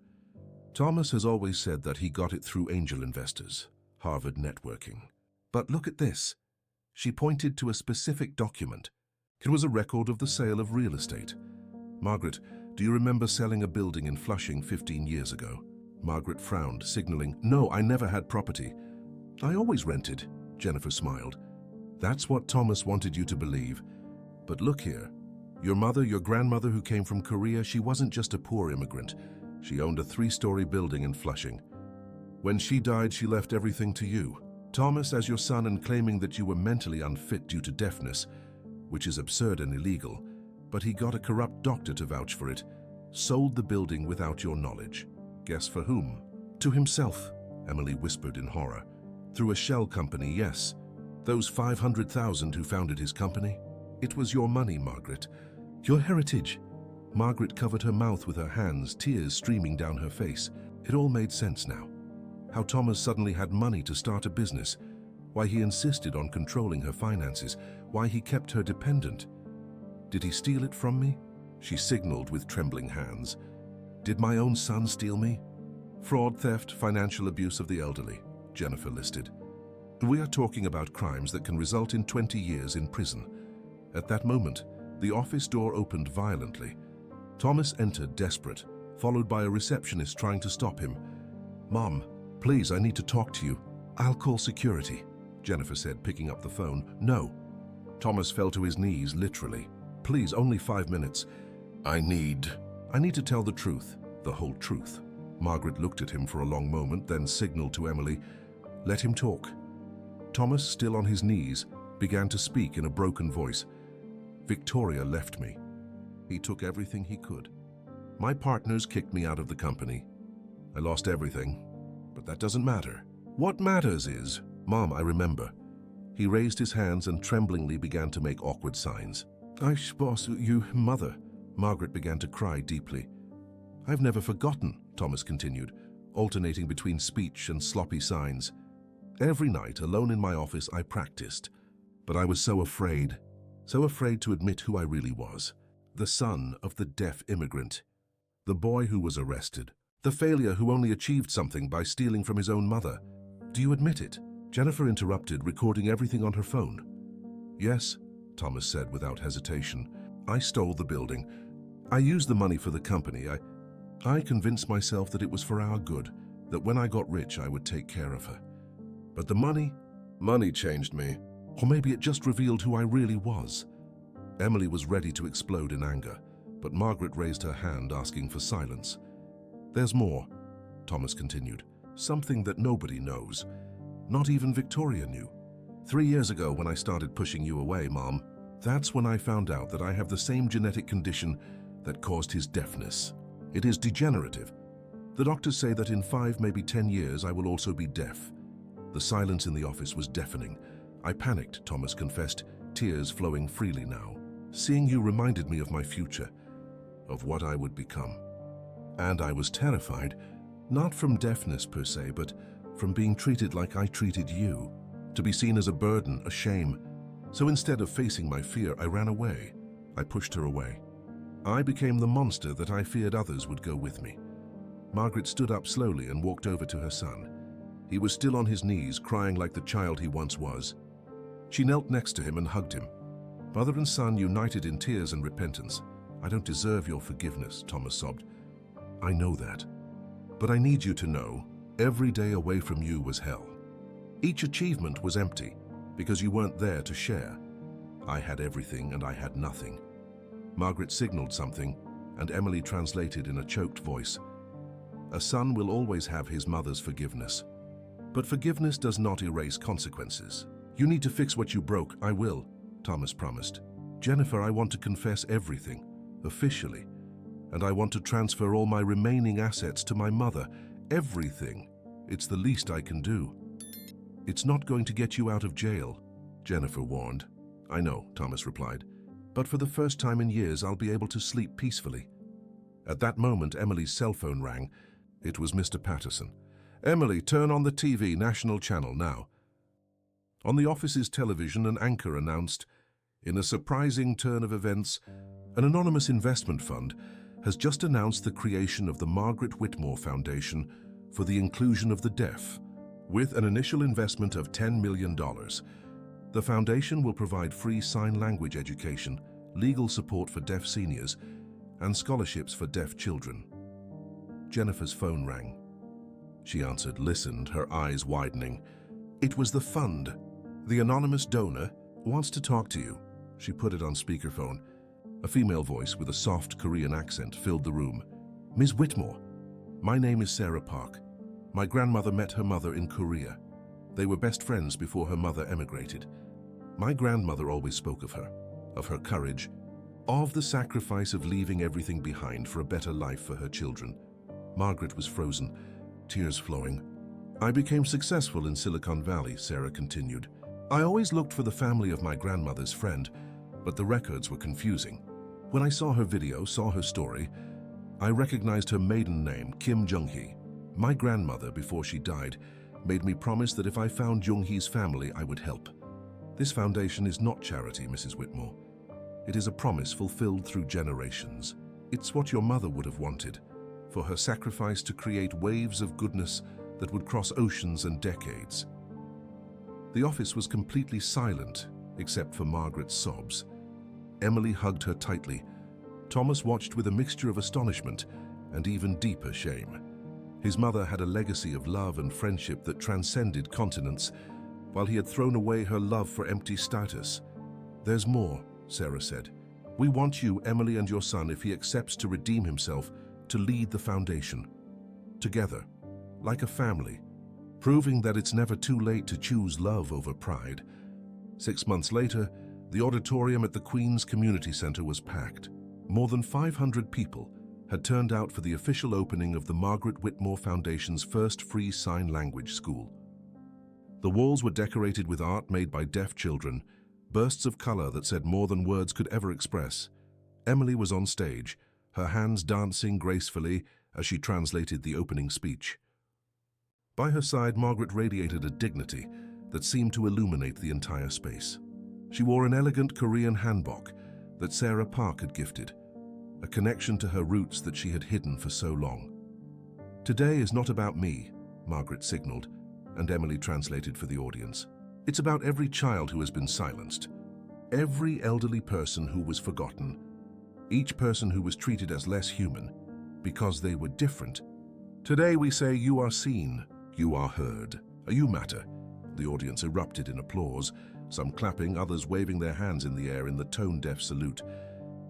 Thomas has always said that he got it through angel investors, Harvard networking. But look at this. She pointed to a specific document. It was a record of the sale of real estate. "Margaret, do you remember selling a building in Flushing 15 years ago?" Margaret frowned, signaling, "No, I never had property." "I always rented," Jennifer smiled. "That's what Thomas wanted you to believe. But look here. Your mother, your grandmother who came from Korea, she wasn't just a poor immigrant. She owned a 3-story building in Flushing. When she died, she left everything to you, Thomas, as your son, and claiming that you were mentally unfit due to deafness, which is absurd and illegal. But he got a corrupt doctor to vouch for it, sold the building without your knowledge. Guess for whom?" "To himself," Emily whispered in horror. "Through a shell company, yes. Those 500,000 who founded his company. It was your money, Margaret. Your heritage." Margaret covered her mouth with her hands, tears streaming down her face. It all made sense now. How Thomas suddenly had money to start a business, why he insisted on controlling her finances, why he kept her dependent. "Did he steal it from me?" She signaled with trembling hands. "Did my own son steal me?" "Fraud, theft, financial abuse of the elderly," Jennifer listed. "We are talking about crimes that can result in 20 years in prison." At that moment, the office door opened violently. Thomas entered, desperate, followed by a receptionist trying to stop him. "Mom, please, I need to talk to you." "I'll call security," Jennifer said, picking up the phone. "No." Thomas fell to his knees, literally. "Please, only 5 minutes. I need to tell the truth, the whole truth." Margaret looked at him for a long moment, then signaled to Emily, "Let him talk." Thomas, still on his knees, began to speak in a broken voice. "Victoria left me. He took everything he could. My partners kicked me out of the company. I lost everything, but that doesn't matter. What matters is, Mom, I remember." He raised his hands and tremblingly began to make awkward signs. "I suppose you, Mother." Margaret began to cry deeply. "I've never forgotten," Thomas continued, alternating between speech and sloppy signs. "Every night, alone in my office, I practiced. But I was so afraid to admit who I really was. The son of the deaf immigrant. The boy who was arrested. The failure who only achieved something by stealing from his own mother. Do you admit it?" Jennifer interrupted, recording everything on her phone. "Yes," Thomas said without hesitation. "I stole the building. I used the money for the company. I convinced myself that it was for our good, that when I got rich I would take care of her. But the money changed me. Or maybe it just revealed who I really was." Emily was ready to explode in anger, but Margaret raised her hand, asking for silence. "There's more," Thomas continued. "Something that nobody knows. Not even Victoria knew. 3 years ago, when I started pushing you away, Mom, that's when I found out that I have the same genetic condition that caused his deafness. It is degenerative. The doctors say that in 5, maybe 10 years, I will also be deaf." The silence in the office was deafening. "I panicked," Thomas confessed, tears flowing freely now. "Seeing you reminded me of my future, of what I would become. And I was terrified, not from deafness per se, but from being treated like I treated you, to be seen as a burden, a shame. So instead of facing my fear, I ran away. I pushed her away. I became the monster that I feared others would go with me." Margaret stood up slowly and walked over to her son. He was still on his knees, crying like the child he once was. She knelt next to him and hugged him. Mother and son united in tears and repentance. "I don't deserve your forgiveness," Thomas sobbed. "I know that. But I need you to know, every day away from you was hell. Each achievement was empty, because you weren't there to share. I had everything and I had nothing." Margaret signaled something, and Emily translated in a choked voice. "A son will always have his mother's forgiveness. But forgiveness does not erase consequences. You need to fix what you broke. I will. Thomas promised. Jennifer, I want to confess everything, officially, and I want to transfer all my remaining assets to my mother. Everything. It's the least I can do. It's not going to get you out of jail, Jennifer warned. I know, Thomas replied, but for the first time in years I'll be able to sleep peacefully. At that moment, Emily's cell phone rang. It was Mr. Patterson. Emily, turn on the TV, national channel now. On the office's television, an anchor announced, in a surprising turn of events, an anonymous investment fund has just announced the creation of the Margaret Whitmore Foundation for the Inclusion of the Deaf, with an initial investment of $10 million. The foundation will provide free sign language education, legal support for deaf seniors, and scholarships for deaf children. Jennifer's phone rang. She answered, listened, her eyes widening. It was the fund. The anonymous donor wants to talk to you. She put it on speakerphone. A female voice with a soft Korean accent filled the room. Ms. Whitmore, my name is Sarah Park. My grandmother met her mother in Korea. They were best friends before her mother emigrated. My grandmother always spoke of her courage, of the sacrifice of leaving everything behind for a better life for her children. Margaret was frozen, tears flowing. I became successful in Silicon Valley, Sarah continued. I always looked for the family of my grandmother's friend, but the records were confusing. When I saw her video, saw her story, I recognized her maiden name, Kim Jung-hee. My grandmother, before she died, made me promise that if I found Jung-hee's family, I would help. This foundation is not charity, Mrs. Whitmore. It is a promise fulfilled through generations. It's what your mother would have wanted, for her sacrifice to create waves of goodness that would cross oceans and decades. The office was completely silent, except for Margaret's sobs. Emily hugged her tightly. Thomas watched with a mixture of astonishment and even deeper shame. His mother had a legacy of love and friendship that transcended continents, while he had thrown away her love for empty status. There's more, Sarah said. We want you, Emily, and your son, if he accepts to redeem himself, to lead the foundation. Together, like a family, proving that it's never too late to choose love over pride. 6 months later, the auditorium at the Queen's Community Center was packed. More than 500 people had turned out for the official opening of the Margaret Whitmore Foundation's first free sign language school. The walls were decorated with art made by deaf children, bursts of color that said more than words could ever express. Emily was on stage, her hands dancing gracefully as she translated the opening speech. By her side, Margaret radiated a dignity that seemed to illuminate the entire space. She wore an elegant Korean hanbok that Sarah Park had gifted, a connection to her roots that she had hidden for so long. Today is not about me, Margaret signaled, and Emily translated for the audience. It's about every child who has been silenced, every elderly person who was forgotten, each person who was treated as less human because they were different. Today we say you are seen, you are heard, you matter. The audience erupted in applause, some clapping, others waving their hands in the air in the tone-deaf salute.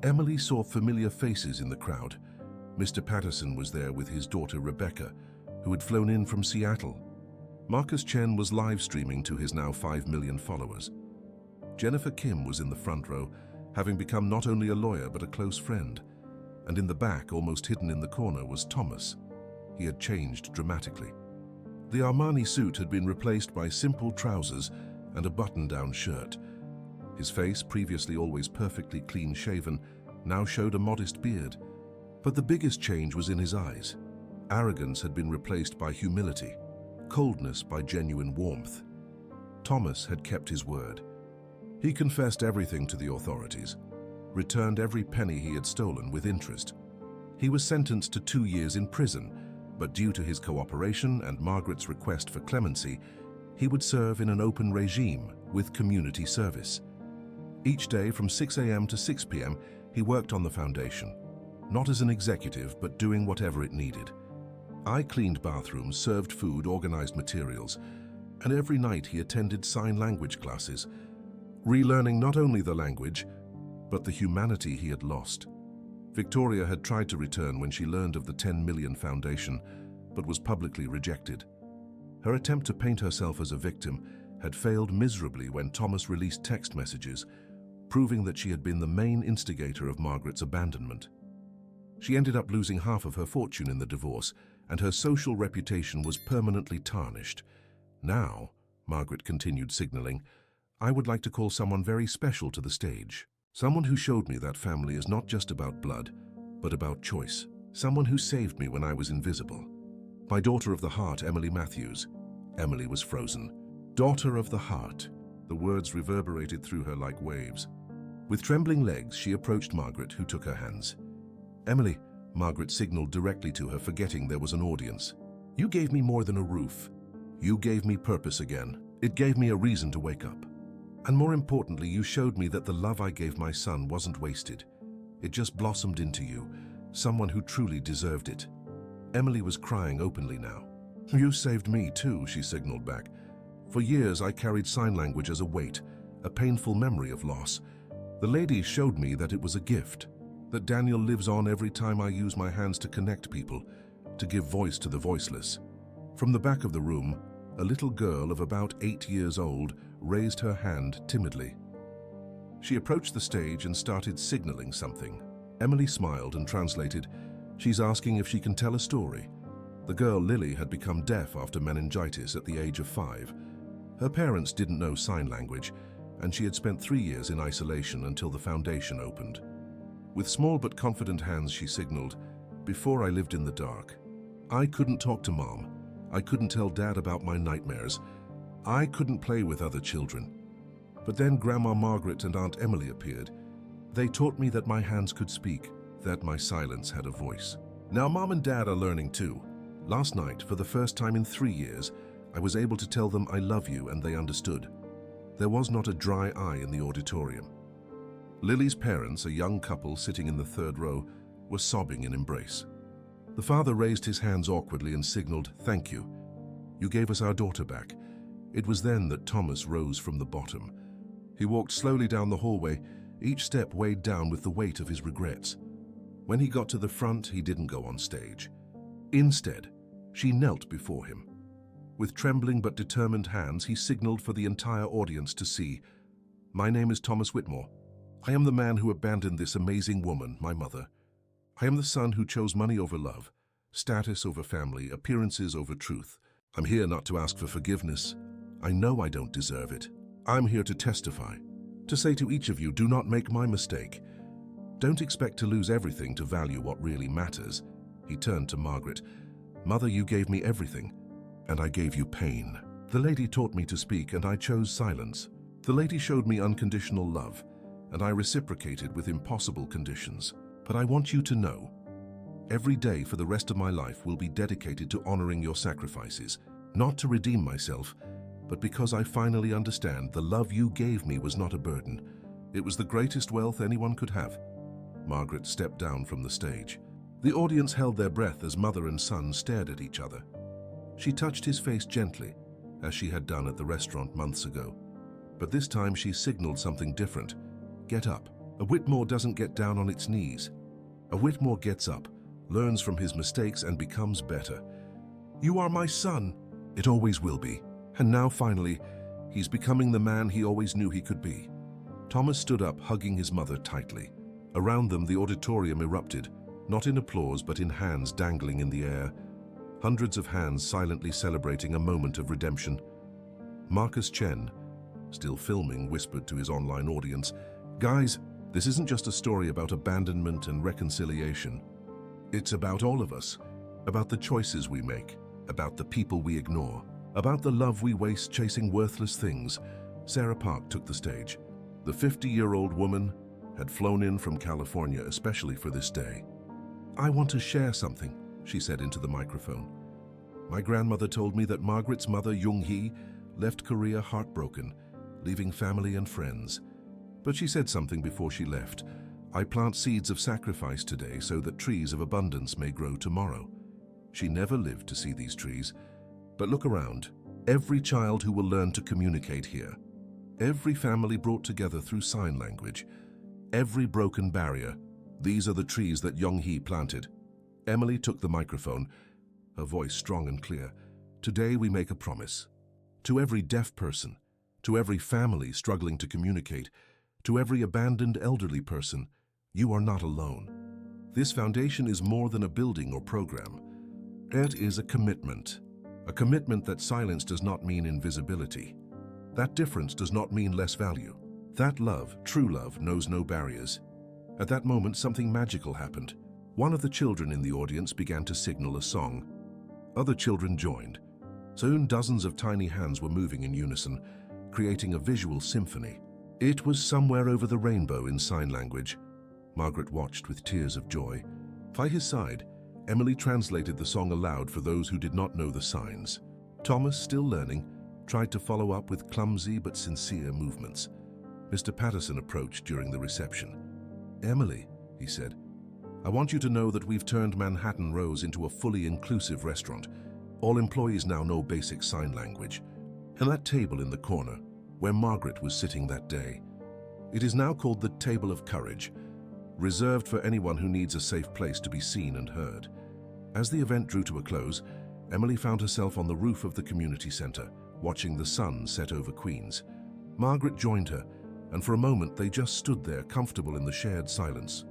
Emily saw familiar faces in the crowd. Mr. Patterson was there with his daughter Rebecca, who had flown in from Seattle. Marcus Chen was live streaming to his now 5 million followers. Jennifer Kim was in the front row, having become not only a lawyer but a close friend. And in the back, almost hidden in the corner, was Thomas. He had changed dramatically. The Armani suit had been replaced by simple trousers and a button-down shirt. His face, previously always perfectly clean-shaven, now showed a modest beard. But the biggest change was in his eyes. Arrogance had been replaced by humility, coldness by genuine warmth. Thomas had kept his word. He confessed everything to the authorities, returned every penny he had stolen with interest. He was sentenced to 2 years in prison, but due to his cooperation and Margaret's request for clemency, he would serve in an open regime with community service. Each day from 6 a.m. to 6 p.m., he worked on the foundation, not as an executive, but doing whatever it needed. I cleaned bathrooms, served food, organized materials, and every night he attended sign language classes, relearning not only the language, but the humanity he had lost. Victoria had tried to return when she learned of the 10 Million Foundation, but was publicly rejected. Her attempt to paint herself as a victim had failed miserably when Thomas released text messages proving that she had been the main instigator of Margaret's abandonment. She ended up losing half of her fortune in the divorce, and her social reputation was permanently tarnished. Now, Margaret continued, signaling, I would like to call someone very special to the stage. Someone who showed me that family is not just about blood, but about choice. Someone who saved me when I was invisible. My daughter of the heart, Emily Matthews. Emily was frozen. Daughter of the heart. The words reverberated through her like waves. With trembling legs, she approached Margaret, who took her hands. Emily, Margaret signaled directly to her, forgetting there was an audience. You gave me more than a roof. You gave me purpose again. It gave me a reason to wake up. And more importantly, you showed me that the love I gave my son wasn't wasted. It just blossomed into you, someone who truly deserved it. Emily was crying openly now. You saved me too, she signaled back. For years I carried sign language as a weight, a painful memory of loss. The lady showed me that it was a gift, that Daniel lives on every time I use my hands to connect people, to give voice to the voiceless. From the back of the room, a little girl of about 8 years old raised her hand timidly. She approached the stage and started signaling something. Emily smiled and translated, She's asking if she can tell a story. The girl, Lily, had become deaf after meningitis at the age of 5. Her parents didn't know sign language, and she had spent 3 years in isolation until the foundation opened. With small but confident hands, she signaled, Before I lived in the dark. I couldn't talk to Mom. I couldn't tell Dad about my nightmares. I couldn't play with other children. But then Grandma Margaret and Aunt Emily appeared. They taught me that my hands could speak, that my silence had a voice. Now Mom and Dad are learning too. Last night, for the first time in 3 years, I was able to tell them I love you, and they understood. There was not a dry eye in the auditorium. Lily's parents, a young couple sitting in the 3rd row, were sobbing in embrace. The father raised his hands awkwardly and signaled, Thank you. You gave us our daughter back. It was then that Thomas rose from the bottom. He walked slowly down the hallway, each step weighed down with the weight of his regrets. When he got to the front, he didn't go on stage. Instead, she knelt before him. With trembling but determined hands, he signaled for the entire audience to see. My name is Thomas Whitmore. I am the man who abandoned this amazing woman, my mother. I am the son who chose money over love, status over family, appearances over truth. I'm here not to ask for forgiveness. I know I don't deserve it. I'm here to testify, to say to each of you, do not make my mistake. Don't expect to lose everything to value what really matters. He turned to Margaret. Mother, you gave me everything, and I gave you pain. The lady taught me to speak, and I chose silence. The lady showed me unconditional love, and I reciprocated with impossible conditions. But I want you to know, every day for the rest of my life will be dedicated to honoring your sacrifices, not to redeem myself, but because I finally understand the love you gave me was not a burden. It was the greatest wealth anyone could have. Margaret stepped down from the stage. The audience held their breath as mother and son stared at each other. She touched his face gently, as she had done at the restaurant months ago. But this time she signaled something different. Get up. A Whitmore doesn't get down on its knees. A Whitmore gets up, learns from his mistakes, and becomes better. You are my son. It always will be. And now, finally, he's becoming the man he always knew he could be. Thomas stood up, hugging his mother tightly. Around them, the auditorium erupted, not in applause, but in hands dangling in the air. Hundreds of hands silently celebrating a moment of redemption. Marcus Chen, still filming, whispered to his online audience, Guys, this isn't just a story about abandonment and reconciliation. It's about all of us, about the choices we make, about the people we ignore, about the love we waste chasing worthless things. Sarah Park took the stage. The 50-year-old woman had flown in from California especially for this day. I want to share something, she said into the microphone. My grandmother told me that Margaret's mother, Jung-hee, left Korea heartbroken, leaving family and friends. But she said something before she left. I plant seeds of sacrifice today so that trees of abundance may grow tomorrow. She never lived to see these trees. But look around. Every child who will learn to communicate here. Every family brought together through sign language. Every broken barrier. These are the trees that Jung-hee planted. Emily took the microphone, her voice strong and clear. Today we make a promise. To every deaf person, to every family struggling to communicate, To every abandoned elderly person, you are not alone. This foundation is more than a building or program. It is a commitment that silence does not mean invisibility. That difference does not mean less value. That love, true love, knows no barriers. At that moment, something magical happened. One of the children in the audience began to signal a song. Other children joined. Soon dozens of tiny hands were moving in unison, creating a visual symphony. It was Somewhere Over the Rainbow in sign language. Margaret watched with tears of joy. By his side, Emily translated the song aloud for those who did not know the signs. Thomas, still learning, tried to follow up with clumsy but sincere movements. Mr. Patterson approached during the reception. "Emily," he said, "I want you to know that we've turned Manhattan Rose into a fully inclusive restaurant. All employees now know basic sign language." And that table in the corner, where Margaret was sitting that day, it is now called the Table of Courage, reserved for anyone who needs a safe place to be seen and heard. As the event drew to a close, Emily found herself on the roof of the community center, watching the sun set over Queens. Margaret joined her, and for a moment they just stood there, comfortable in the shared silence.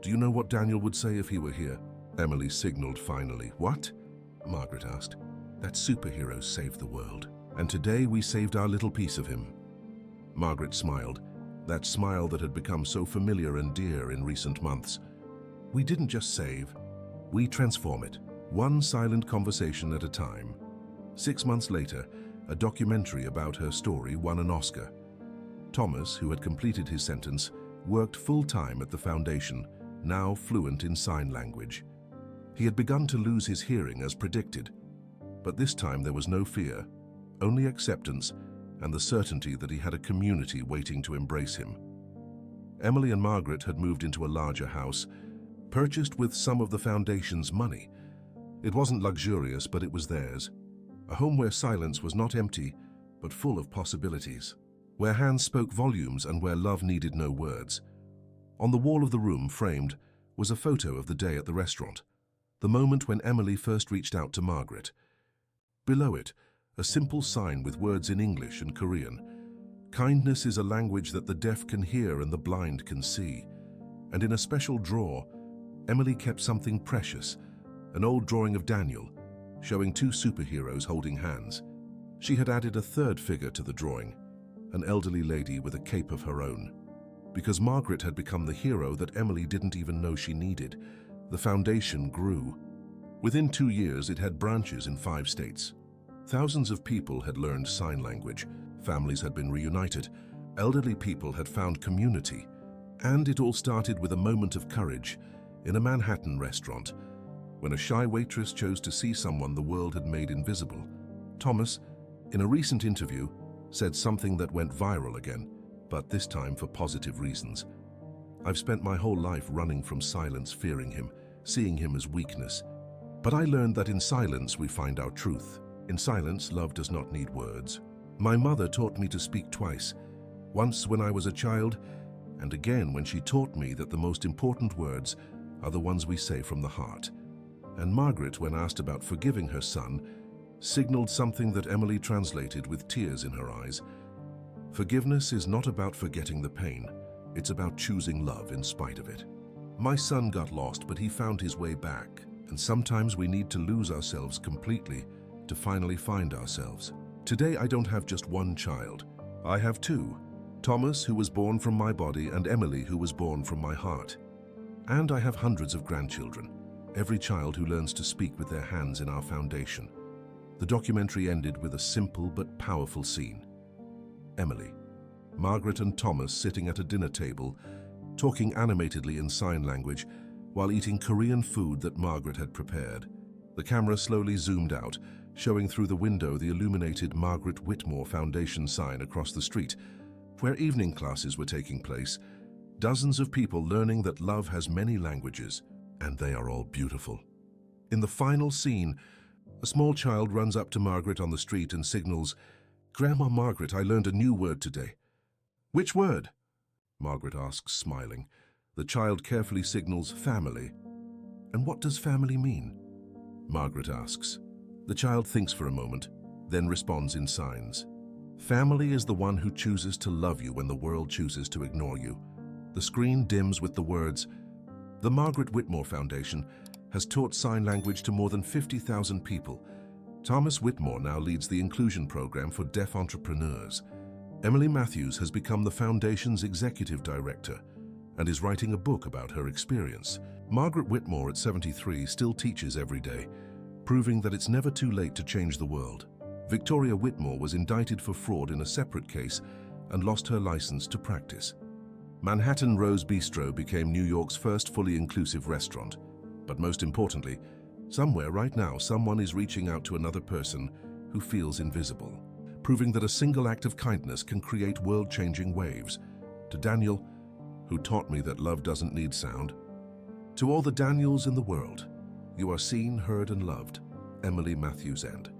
"Do you know what Daniel would say if he were here?" Emily signaled finally. "What?" Margaret asked. "That superhero saved the world, and today we saved our little piece of him." Margaret smiled, that smile that had become so familiar and dear in recent months. "We didn't just save, we transform it, one silent conversation at a time." 6 months later, a documentary about her story won an Oscar. Thomas, who had completed his sentence, worked full-time at the foundation, now fluent in sign language. He had begun to lose his hearing as predicted, but this time there was no fear, only acceptance and the certainty that he had a community waiting to embrace him. Emily and Margaret had moved into a larger house, purchased with some of the foundation's money. It wasn't luxurious, but it was theirs. A home where silence was not empty, but full of possibilities. Where hands spoke volumes and where love needed no words. On the wall of the room, framed, was a photo of the day at the restaurant, the moment when Emily first reached out to Margaret. Below it, a simple sign with words in English and Korean. "Kindness is a language that the deaf can hear and the blind can see." And in a special drawer, Emily kept something precious, an old drawing of Daniel, showing 2 superheroes holding hands. She had added a third figure to the drawing, an elderly lady with a cape of her own. Because Margaret had become the hero that Emily didn't even know she needed, the foundation grew. Within 2 years, it had branches in 5 states. Thousands of people had learned sign language, families had been reunited, elderly people had found community, and it all started with a moment of courage in a Manhattan restaurant, when a shy waitress chose to see someone the world had made invisible. Thomas, in a recent interview, said something that went viral again, but this time for positive reasons. "I've spent my whole life running from silence, fearing him, seeing him as weakness. But I learned that in silence we find our truth. In silence, love does not need words. My mother taught me to speak twice, once when I was a child, and again when she taught me that the most important words are the ones we say from the heart." And Margaret, when asked about forgiving her son, signaled something that Emily translated with tears in her eyes. "Forgiveness is not about forgetting the pain, it's about choosing love in spite of it. My son got lost, but he found his way back, and sometimes we need to lose ourselves completely to finally find ourselves. Today I don't have just one child, I have 2. Thomas, who was born from my body, and Emily, who was born from my heart. And I have hundreds of grandchildren, every child who learns to speak with their hands in our foundation." The documentary ended with a simple but powerful scene. Emily, Margaret and Thomas sitting at a dinner table, talking animatedly in sign language while eating Korean food that Margaret had prepared. The camera slowly zoomed out, showing through the window the illuminated Margaret Whitmore Foundation sign across the street, where evening classes were taking place. Dozens of people learning that love has many languages, and they are all beautiful. In the final scene, a small child runs up to Margaret on the street and signals, "Grandma Margaret, I learned a new word today." "Which word?" Margaret asks, smiling. The child carefully signals, "Family." "And what does family mean?" Margaret asks. The child thinks for a moment, then responds in signs. Family is the one who chooses to love you when the world chooses to ignore you. The screen dims with the words, "The Margaret Whitmore Foundation has taught sign language to more than 50,000 people. Thomas Whitmore now leads the inclusion program for deaf entrepreneurs. Emily Matthews has become the foundation's executive director and is writing a book about her experience. Margaret Whitmore at 73 still teaches every day, proving that it's never too late to change the world. Victoria Whitmore was indicted for fraud in a separate case and lost her license to practice. Manhattan Rose Bistro became New York's first fully inclusive restaurant. But most importantly, somewhere right now, someone is reaching out to another person who feels invisible, proving that a single act of kindness can create world-changing waves. To Daniel, who taught me that love doesn't need sound. To all the Daniels in the world, you are seen, heard, and loved. Emily Matthews End.